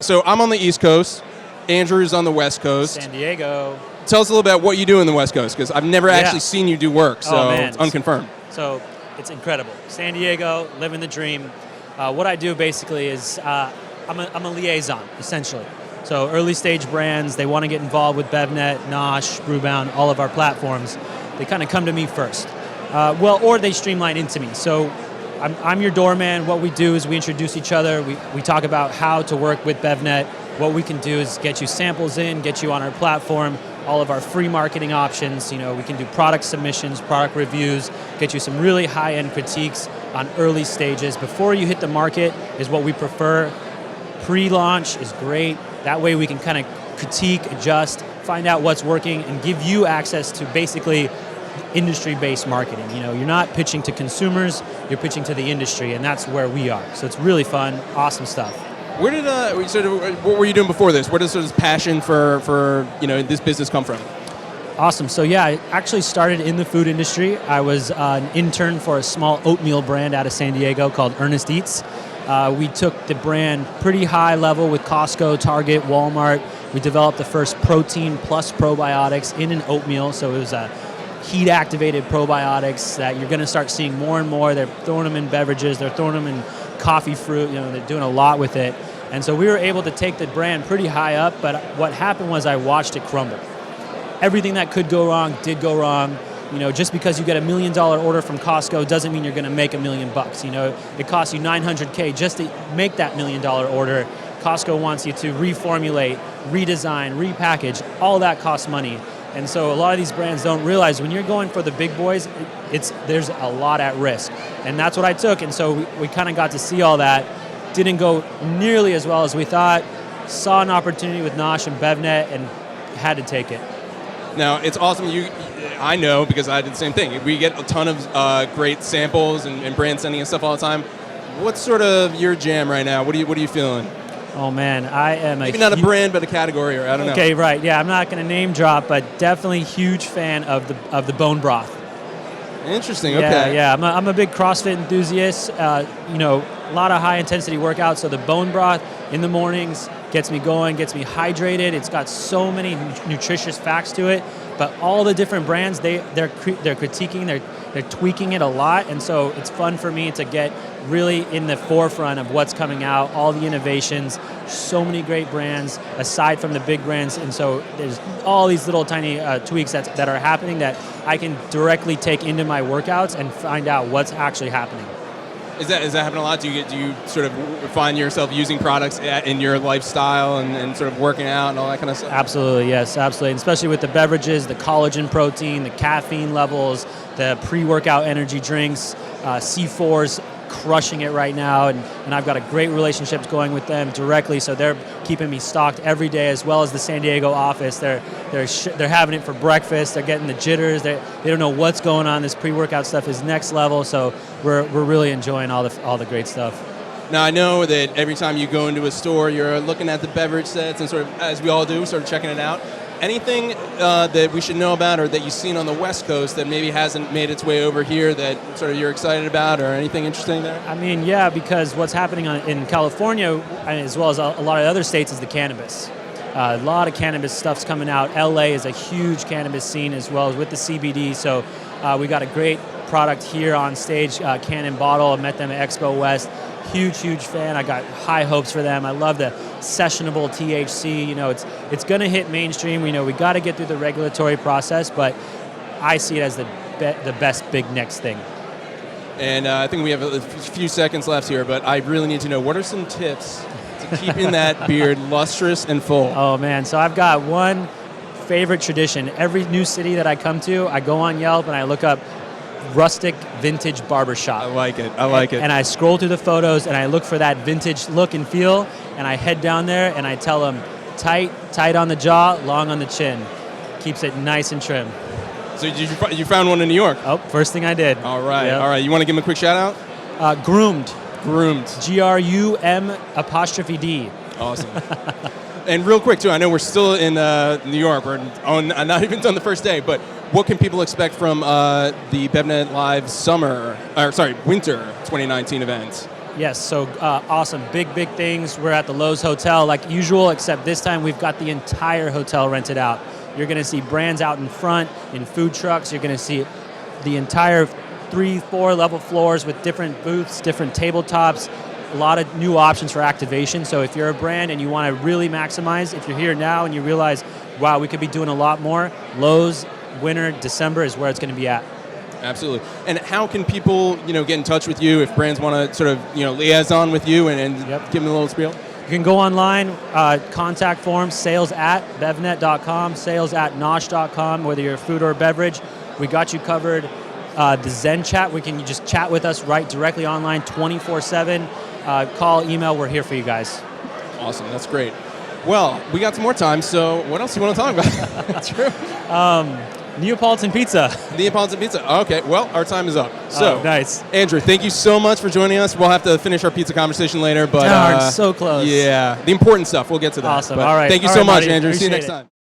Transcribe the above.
So I'm on the East Coast. Andrew's on the West Coast. San Diego. Tell us a little about what you do in the West Coast, because I've never actually seen you do work, so it's unconfirmed. So it's incredible. San Diego, living the dream. What I do basically is I'm a liaison, essentially. So early stage brands, they want to get involved with BevNET, Nosh, Brewbound, all of our platforms. They kind of come to me first. Or they streamline into me. So I'm your doorman. What we do is we introduce each other. We talk about how to work with BevNET. What we can do is get you samples in, get you on our platform, all of our free marketing options. We can do product submissions, product reviews, get you some really high-end critiques on early stages. Before you hit the market is what we prefer. Pre-launch is great. That way we can kind of critique, adjust, find out what's working, and give you access to basically industry-based marketing. You're not pitching to consumers, you're pitching to the industry, and that's where we are. So it's really fun, awesome stuff. Where did what were you doing before this? Where does this passion for this business come from? Awesome. So I actually started in the food industry. I was an intern for a small oatmeal brand out of San Diego called Ernest Eats. We took the brand pretty high level with Costco, Target, Walmart. We developed the first protein plus probiotics in an oatmeal. So it was a heat-activated probiotics that you're going to start seeing more and more. They're throwing them in beverages. They're throwing them in coffee fruit. They're doing a lot with it. And so we were able to take the brand pretty high up, but what happened was I watched it crumble. Everything that could go wrong did go wrong. Just because you get $1 million order from Costco doesn't mean you're going to make $1 million. It costs you $900K just to make that $1 million order. Costco wants you to reformulate, redesign, repackage. All that costs money. And so a lot of these brands don't realize when you're going for the big boys, there's a lot at risk. And that's what I took. And so we kind of got to see all that. Didn't go nearly as well as we thought. Saw an opportunity with Nosh and BevNET and had to take it. Now, it's awesome. I know because I did the same thing. We get a ton of great samples and brand sending and stuff all the time. What's sort of your jam right now? What are you feeling? Oh man, I am maybe not a brand, but a category, or I don't know. Okay, right. Yeah, I'm not going to name drop, but definitely huge fan of the bone broth. Interesting. Okay. Yeah. I'm a big CrossFit enthusiast. A lot of high intensity workouts. So the bone broth in the mornings gets me going, gets me hydrated. It's got so many nutritious facts to it. But all the different brands, they're critiquing, they're tweaking it a lot, and so it's fun for me to get really in the forefront of what's coming out, all the innovations, so many great brands aside from the big brands, and so there's all these little tiny tweaks that are happening that I can directly take into my workouts and find out what's actually happening. Is that happening a lot? Do you sort of find yourself using products in your lifestyle and sort of working out and all that kind of stuff? Absolutely, yes, absolutely. And especially with the beverages, the collagen protein, the caffeine levels, the pre-workout energy drinks, C4's crushing it right now, and I've got a great relationship going with them directly, so they're keeping me stocked every day, as well as the San Diego office. They're having it for breakfast. They're getting the jitters. They don't know what's going on. This pre-workout stuff is next level, so we're really enjoying all the great stuff. Now, I know that every time you go into a store, you're looking at the beverage sets and sort of, as we all do, sort of checking it out. Anything that we should know about or that you've seen on the West Coast that maybe hasn't made its way over here that sort of you're excited about, or anything interesting there? I mean, yeah, because what's happening in California, as well as a lot of other states, is the cannabis. A lot of cannabis stuff's coming out. LA is a huge cannabis scene, as well as with the CBD. So we got a great product here on stage, Can and Bottle. I met them at Expo West. Huge fan. I got high hopes for them. I love the sessionable THC. It's going to hit mainstream. We got to get through the regulatory process, but I see it as the best big next thing. And I think we have a few seconds left here, but I really need to know, what are some tips to keeping that beard lustrous and full? Oh man, so I've got one favorite tradition. Every new city that I come to, I go on Yelp and I look up rustic vintage barbershop. I like it. And I scroll through the photos and I look for that vintage look and feel, and I head down there and I tell them tight on the jaw, long on the chin. Keeps it nice and trim. So you found one in New York? Oh, first thing I did. All right. Yep. All right. You want to give him a quick shout out? Groomed. Groomed. GRUM''D. Awesome. And real quick too, I know we're still in New York. We're not even done the first day, but what can people expect from the BevNET Live Winter 2019 event? Yes, so awesome. Big things. We're at the Lowe's Hotel like usual, except this time we've got the entire hotel rented out. You're going to see brands out in front, in food trucks. You're going to see the entire 3-4 level floors with different booths, different tabletops, a lot of new options for activation. So if you're a brand and you want to really maximize, if you're here now and you realize, wow, we could be doing a lot more, Lowe's winter, December is where it's going to be at. Absolutely. And how can people, get in touch with you if brands want to sort of, liaison with you and give them a little spiel? You can go online, contact form, sales@BevNET.com, sales@Nosh.com, whether you're food or beverage. We got you covered. The Zen chat, you just chat with us right directly online 24/7. Call, email, we're here for you guys. Awesome, that's great. Well, we got some more time, so what else do you want to talk about? That's true. Neapolitan pizza. Neapolitan pizza. Okay, well, our time is up. So, nice. Andrew, thank you so much for joining us. We'll have to finish our pizza conversation later, but darn, so close. Yeah, the important stuff. We'll get to that. Awesome. But all right. Thank you all so right, much, Marty. Andrew. See you Appreciate next it. time.